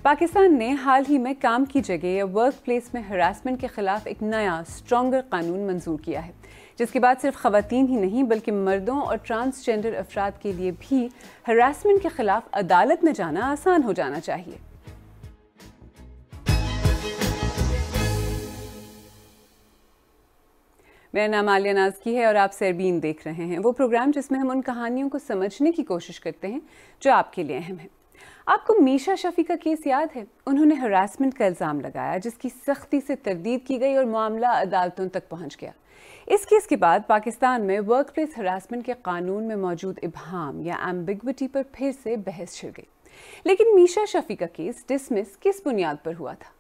پاکستان نے حال ہی میں کام کی جگہ یا ورک پلیس میں ہراسمنٹ کے خلاف ایک نیا اسٹرانگر قانون منظور کیا ہے، جس کے بعد صرف خواتین ہی نہیں بلکہ مردوں اور ٹرانسجینڈر افراد کے لیے بھی ہراسمنٹ کے خلاف عدالت میں جانا آسان ہو جانا چاہیے۔ میرا نام عالیہ نازکی ہے اور آپ سیربین دیکھ رہے ہیں، وہ پروگرام جس میں ہم ان کہانیوں کو سمجھنے کی کوشش کرتے ہیں جو آپ کے لیے اہم ہیں۔ آپ کو میشا شفیع کا کیس یاد ہے؟ انہوں نے ہراسمنٹ کا الزام لگایا جس کی سختی سے تردید کی گئی اور معاملہ عدالتوں تک پہنچ گیا۔ اس کیس کے بعد پاکستان میں ورک پلیس ہراسمنٹ کے قانون میں موجود ابہام یا ایمبیگوٹی پر پھر سے بحث چھڑ گئی۔ لیکن میشا شفیع کا کیس ڈسمس کس بنیاد پر ہوا تھا؟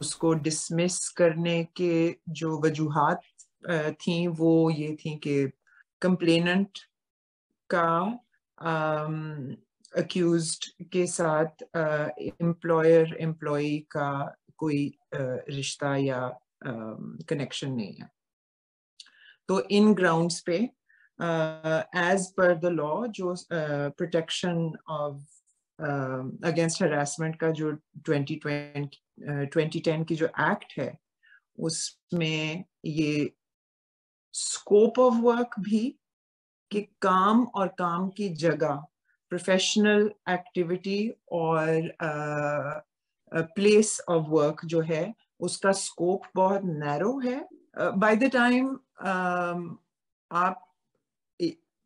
اس کو ڈسمس کرنے کے جو وجوہات تھیں وہ یہ تھیں کہ کمپلیننٹ کا اکیوزڈ کے ساتھ امپلائر امپلائی کا کوئی رشتہ یا کنیکشن نہیں ہے۔ تو ان گراؤنڈس پہ ایز پر دا لا جو پروٹیکشن آف اگینسٹ ہراسمنٹ کا جو 2010 کی جو ایکٹ ہے اس میں یہ اسکوپ آف ورک بھی کہ کام اور کام کی جگہ پروفیشنل ایکٹیویٹی اور پلیس آف ورک جو ہے اس کا اسکوپ بہت نیرو ہے۔ بائی دا ٹائم آپ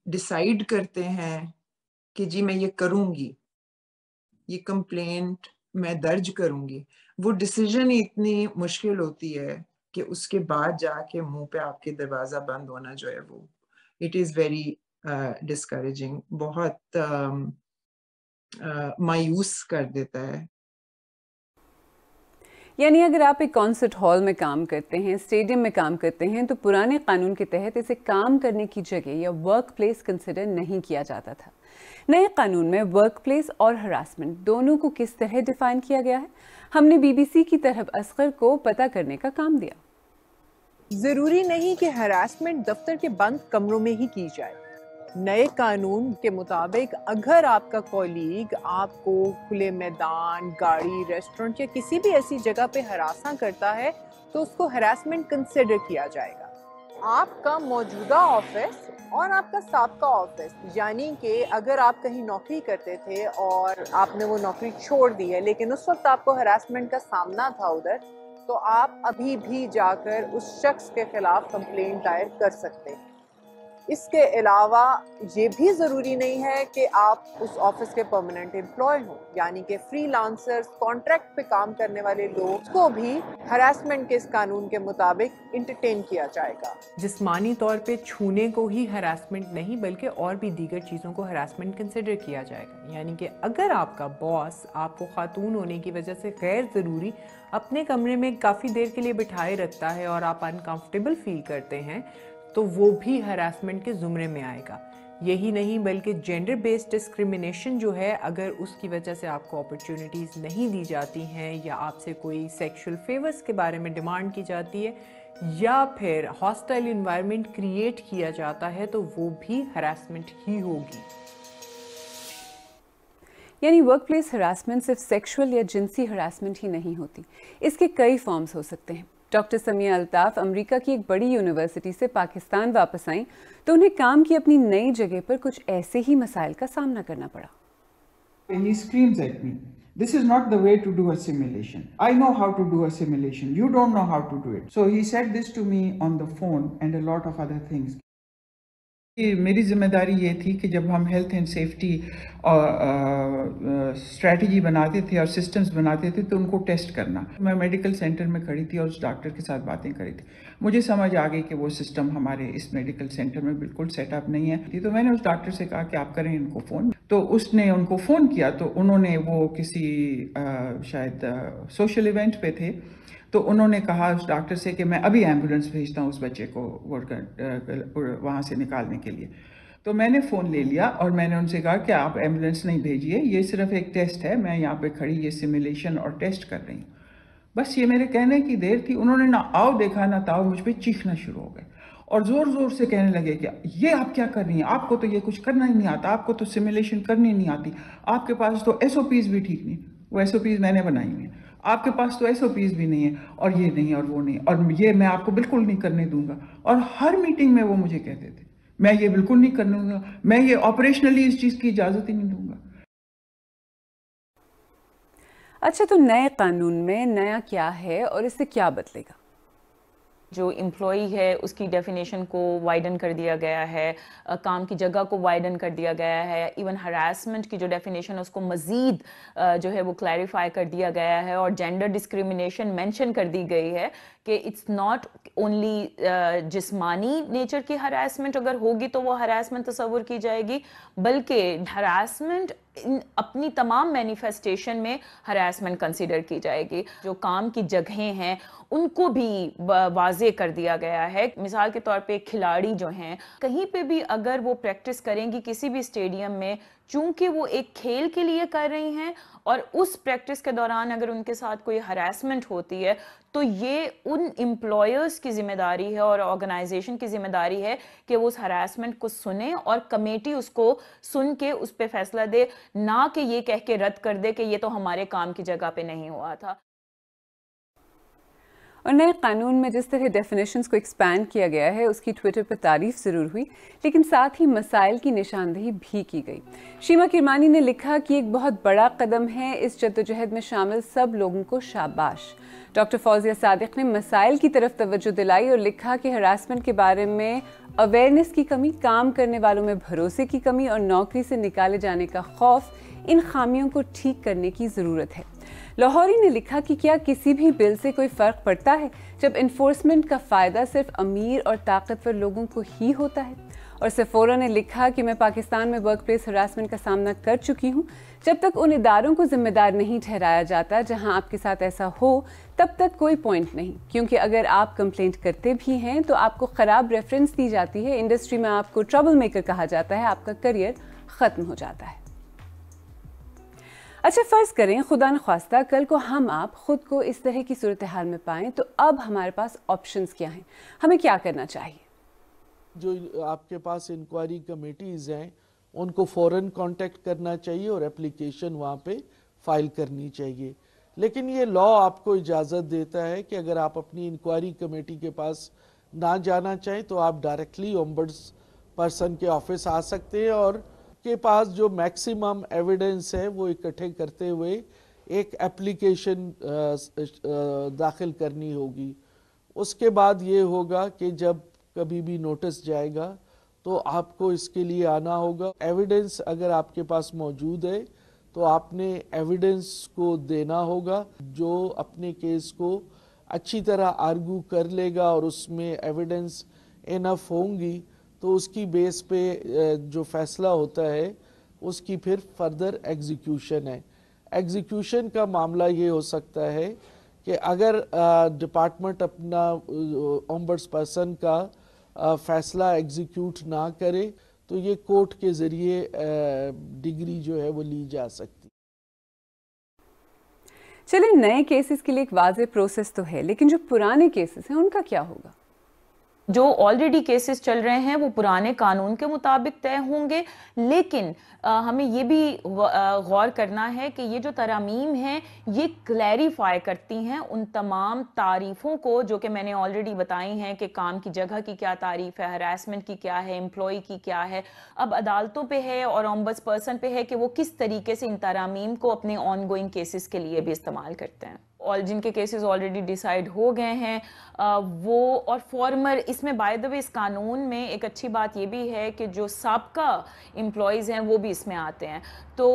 ڈسائڈ کرتے ہیں کہ جی میں یہ کروں گی، یہ کمپلینٹ میں درج کروں گی، وہ ڈیسیژن اتنی مشکل ہوتی ہے کہ اس کے بعد جا کے منہ پہ آپ کے دروازہ بند ہونا جو ہے وہ اٹ از ویری ڈسکریجنگ، بہت مایوس کر دیتا ہے۔ یعنی اگر آپ ایک کانسرٹ ہال میں کام کرتے ہیں، اسٹیڈیم میں کام کرتے ہیں تو پرانے قانون کے تحت اسے کام کرنے کی جگہ یا ورک پلیس کنسیڈر نہیں کیا جاتا تھا۔ نئے قانون میں ورک پلیس اور ہراسمنٹ دونوں کو کس طرح ڈیفائن کیا گیا ہے؟ ہم نے بی بی سی کی طرف اصغر کو پتہ کرنے کا کام دیا۔ ضروری نہیں کہ ہراسمنٹ دفتر کے بند کمروں میں ہی کی جائے۔ نئے قانون کے مطابق اگر آپ کا کولیگ آپ کو کھلے میدان، گاڑی، ریسٹورنٹ یا کسی بھی ایسی جگہ پہ ہراساں کرتا ہے تو اس کو ہراسمنٹ کنسیڈر کیا جائے گا۔ آپ کا موجودہ آفس اور آپ کا سابقہ آفس، یعنی کہ اگر آپ کہیں نوکری کرتے تھے اور آپ نے وہ نوکری چھوڑ دی ہے لیکن اس وقت آپ کو ہراسمنٹ کا سامنا تھا ادھر، تو آپ ابھی بھی جا کر اس شخص کے خلاف کمپلینٹ دائر کر سکتے ہیں۔ اس کے علاوہ یہ بھی ضروری نہیں ہے کہ آپ اس آفس کے پرماننٹ امپلائی ہوں، یعنی کہ فری لانسرز، کانٹریکٹ پہ کام کرنے والے لوگ کو بھی ہراسمنٹ کے اس قانون کے مطابق انٹرٹین کیا جائے گا۔ جسمانی طور پہ چھونے کو ہی ہراسمنٹ نہیں بلکہ اور بھی دیگر چیزوں کو ہراسمنٹ کنسیڈر کیا جائے گا۔ یعنی کہ اگر آپ کا باس آپ کو خاتون ہونے کی وجہ سے غیر ضروری اپنے کمرے میں کافی دیر کے لیے بٹھائے رکھتا ہے اور آپ انکمفرٹیبل فیل کرتے ہیں تو وہ بھی ہراسمنٹ کے زمرے میں آئے گا۔ یہی نہیں بلکہ جینڈر بیسڈ ڈسکریمنیشن جو ہے، اگر اس کی وجہ سے آپ کو اپرچونٹیز نہیں دی جاتی ہیں یا آپ سے کوئی سیکشل فیورز کے بارے میں ڈیمانڈ کی جاتی ہے یا پھر ہاسٹائل انوائرمنٹ کریٹ کیا جاتا ہے تو وہ بھی ہراسمنٹ ہی ہوگی۔ یعنی ورک پلیس ہراسمنٹ صرف سیکشول یا جنسی ہراسمنٹ ہی نہیں ہوتی، اس کے کئی فارمز ہو سکتے ہیں۔ ڈاکٹر سمیہ الطاف امریکہ کی ایک بڑی یونیورسٹی سے پاکستان واپس آئیں تو انہیں کام کی اپنی نئی جگہ پر کچھ ایسے ہی مسائل کا سامنا کرنا پڑا۔ He screams at me, "This is not the way to do a simulation. I know how to do a simulation. You don't know how to do it." So he said this to me on the phone and a lot of other things. میری ذمہ داری یہ تھی کہ جب ہم health and safety strategy بناتے تھے اور سسٹمز بناتے تھے تو ان کو ٹیسٹ کرنا۔ میں میڈیکل سینٹر میں کھڑی تھی اور اس ڈاکٹر کے ساتھ باتیں کری تھی، مجھے سمجھ آ گئی کہ وہ سسٹم ہمارے اس میڈیکل سینٹر میں بالکل سیٹ اپ نہیں ہے۔ تو میں نے اس ڈاکٹر سے کہا کہ آپ کریں ان کو فون، تو اس نے ان کو فون کیا تو انہوں نے وہ کسی شاید سوشل ایونٹ پہ تھے تو انہوں نے کہا اس ڈاکٹر سے کہ میں ابھی ایمبولینس بھیجتا ہوں اس بچے کو وہاں سے نکالنے کے لیے۔ تو میں نے فون لے لیا اور میں نے ان سے کہا کہ آپ ایمبولینس نہیں بھیجیے، یہ صرف ایک ٹیسٹ ہے، میں یہاں پہ کھڑی یہ سیمولیشن اور ٹیسٹ کر رہی ہوں۔ بس یہ میرے کہنے کی دیر تھی، انہوں نے نہ آؤ دیکھا نہ تاؤ، مجھ پہ چیخنا شروع ہو گئے اور زور زور سے کہنے لگے کہ یہ آپ کیا کر رہی ہیں، آپ کو تو یہ کچھ کرنا ہی نہیں آتا، آپ کو تو سیمولیشن کرنی نہیں آتی، آپ کے پاس تو ایس او پیز بھی ٹھیک نہیں۔ وہ SOPs میں نے بنائی ہوئی ہیں. آپ کے پاس تو SOPs بھی نہیں ہے اور یہ نہیں اور وہ نہیں, اور یہ میں آپ کو بالکل نہیں کرنے دوں گا. اور ہر میٹنگ میں وہ مجھے کہتے تھے میں یہ بالکل نہیں کرنے دوں گا, میں یہ آپریشنلی اس چیز کی اجازت ہی نہیں دوں گا. اچھا, تو نئے قانون میں نیا کیا ہے اور اس سے کیا بدلے گا؟ جو امپلائی ہے اس کی ڈیفینیشن کو وائڈن کر دیا گیا ہے, کام کی جگہ کو وائڈن کر دیا گیا ہے, ایون ہراسمنٹ کی جو ڈیفینیشن ہے اس کو مزید جو ہے وہ کلیریفائی کر دیا گیا ہے, اور جینڈر ڈسکریمنیشن مینشن کر دی گئی ہے کہ اٹس ناٹ اونلی جسمانی نیچر کی ہراسمنٹ اگر ہوگی تو وہ ہراسمنٹ تصور کی جائے گی, بلکہ ہراسمنٹ اپنی تمام مینیفیسٹیشن میں ہراسمنٹ کنسیڈر کی جائے گی. جو کام کی جگہیں ہیں ان کو بھی واضح کر دیا گیا ہے. مثال کے طور پہ کھلاڑی جو ہیں کہیں پہ بھی اگر وہ پریکٹس کریں گی کسی بھی اسٹیڈیم میں, چونکہ وہ ایک کھیل کے لیے کر رہی ہیں, اور اس پریکٹس کے دوران اگر ان کے ساتھ کوئی ہراسمنٹ ہوتی ہے تو یہ ان امپلائرز کی ذمہ داری ہے اور آرگنائزیشن کی ذمہ داری ہے کہ وہ اس ہراسمنٹ کو سنیں اور کمیٹی اس کو سن کے اس پہ فیصلہ دے, نہ کہ یہ کہہ کے رد کر دے کہ یہ تو ہمارے کام کی جگہ پہ نہیں ہوا تھا. اور نئے قانون میں جس طرح ڈیفینیشنز کو ایکسپینڈ کیا گیا ہے اس کی ٹویٹر پر تعریف ضرور ہوئی, لیکن ساتھ ہی مسائل کی نشاندہی بھی کی گئی. شیما کرمانی نے لکھا کہ ایک بہت بڑا قدم ہے, اس جدوجہد میں شامل سب لوگوں کو شاباش. ڈاکٹر فوزیہ صادق نے مسائل کی طرف توجہ دلائی اور لکھا کہ ہراسمنٹ کے بارے میں اویئرنیس کی کمی, کام کرنے والوں میں بھروسے کی کمی اور نوکری سے نکالے جانے کا خوف, ان خامیوں کو ٹھیک کرنے کی ضرورت ہے. لاہوری نے لکھا کہ کیا کسی بھی بل سے کوئی فرق پڑتا ہے جب انفورسمنٹ کا فائدہ صرف امیر اور طاقتور لوگوں کو ہی ہوتا ہے. اور سفورہ نے لکھا کہ میں پاکستان میں ورک پلیس ہراسمنٹ کا سامنا کر چکی ہوں. جب تک ان اداروں کو ذمہ دار نہیں ٹھہرایا جاتا جہاں آپ کے ساتھ ایسا ہو تب تک کوئی پوائنٹ نہیں, کیونکہ اگر آپ کمپلینٹ کرتے بھی ہیں تو آپ کو خراب ریفرنس دی جاتی ہے, انڈسٹری میں آپ کو ٹربل میکر کہا جاتا ہے, آپ کا کریئر ختم ہو جاتا ہے. اچھا, فرض کریں خدا نخواستہ کل کو ہم آپ خود کو اس طرح کی صورتحال میں پائیں, تو اب ہمارے پاس آپشنز کیا ہیں, ہمیں کیا کرنا چاہیے؟ جو آپ کے پاس انکوائری کمیٹیز ہیں ان کو فوراً کانٹیکٹ کرنا چاہیے اور اپلیکیشن وہاں پہ فائل کرنی چاہیے. لیکن یہ لا آپ کو اجازت دیتا ہے کہ اگر آپ اپنی انکوائری کمیٹی کے پاس نہ جانا چاہیں تو آپ ڈائریکٹلی اومبڈس پرسن کے آفس آ سکتے ہیں, اور کے پاس جو میکسیمم ایویڈنس ہے وہ اکٹھے کرتے ہوئے ایک اپلیکیشن داخل کرنی ہوگی. اس کے بعد یہ ہوگا کہ جب کبھی بھی نوٹس جائے گا تو آپ کو اس کے لیے آنا ہوگا. ایویڈنس اگر آپ کے پاس موجود ہے تو آپ نے ایویڈنس کو دینا ہوگا. جو اپنے کیس کو اچھی طرح آرگو کر لے گا اور اس میں ایویڈنس انف ہوں گی تو اس کی بیس پہ جو فیصلہ ہوتا ہے اس کی پھر فردر ایگزیکیوشن ہے. ایگزیکیوشن کا معاملہ یہ ہو سکتا ہے کہ اگر ڈپارٹمنٹ اپنا اومبڈس پرسن کا فیصلہ ایگزیکیوٹ نہ کرے تو یہ کورٹ کے ذریعے ڈگری جو ہے وہ لی جا سکتی. چلیں, نئے کیسز کے لیے ایک واضح پروسیس تو ہے, لیکن جو پرانے کیسز ہیں ان کا کیا ہوگا؟ جو آلریڈی کیسز چل رہے ہیں وہ پرانے قانون کے مطابق طے ہوں گے, لیکن ہمیں یہ بھی غور کرنا ہے کہ یہ جو ترامیم ہیں یہ کلیریفائی کرتی ہیں ان تمام تعریفوں کو جو کہ میں نے آلریڈی بتائی ہیں کہ کام کی جگہ کی کیا تعریف ہے, ہراسمنٹ کی کیا ہے, امپلائی کی کیا ہے. اب عدالتوں پہ ہے اور اومبڈس پرسن پہ ہے کہ وہ کس طریقے سے ان ترامیم کو اپنے آن گوئنگ کیسز کے لیے بھی استعمال کرتے ہیں. اور جن کے کیسز آلریڈی ڈیسائیڈ ہو گئے ہیں وہ, اور فارمر اس میں بائی دا وے اس قانون میں ایک اچھی بات یہ بھی ہے کہ جو سابقہ امپلائیز ہیں وہ بھی اس میں آتے ہیں, تو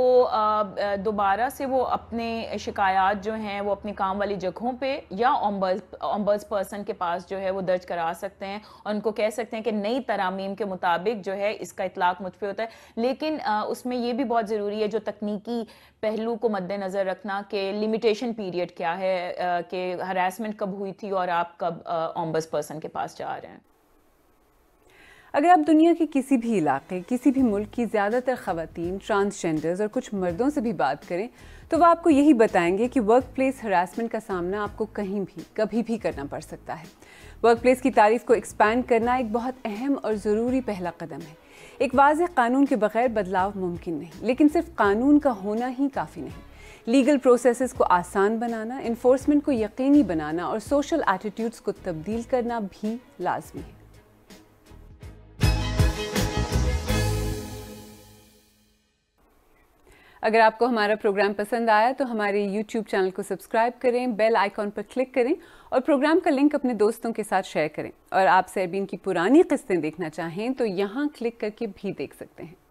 دوبارہ سے وہ اپنے شکایات جو ہیں وہ اپنی کام والی جگہوں پہ یا اومبڈس پرسن کے پاس جو ہے وہ درج کرا سکتے ہیں اور ان کو کہہ سکتے ہیں کہ نئی ترامیم کے مطابق جو ہے اس کا اطلاق مجھ پہ ہوتا ہے. لیکن اس میں یہ بھی بہت ضروری ہے جو تکنیکی پہلو کو مد نظر رکھنا کہ لمیٹیشن پیریڈ کیا ہے, کہ ہراسمنٹ کب ہوئی تھی اور آپ کب اومبڈس پرسن کے پاس جا رہے ہیں. اگر آپ دنیا کے کسی بھی علاقے, کسی بھی ملک کی زیادہ تر خواتین, ٹرانسجینڈرز اور کچھ مردوں سے بھی بات کریں تو وہ آپ کو یہی بتائیں گے کہ ورک پلیس ہراسمنٹ کا سامنا آپ کو کہیں بھی کبھی بھی کرنا پڑ سکتا ہے. ورک پلیس کی تعریف کو ایکسپینڈ کرنا ایک بہت اہم اور ضروری پہلا قدم ہے. ایک واضح قانون کے بغیر بدلاؤ ممکن نہیں, لیکن صرف قانون کا ہونا ہی کافی نہیں. لیگل پروسیسز کو آسان بنانا، انفورسمنٹ کو یقینی بنانا اور سوشل ایٹیٹیوڈز کو تبدیل کرنا بھی لازمی ہے۔ اگر آپ کو ہمارا پروگرام پسند آیا تو ہمارے یوٹیوب چینل کو سبسکرائب کریں، بیل آئیکن پر کلک کریں اور پروگرام کا لنک اپنے دوستوں کے ساتھ شیئر کریں۔ اور آپ سیربین کی پرانی قسطیں دیکھنا چاہیں تو یہاں کلک کر کے بھی دیکھ سکتے ہیں۔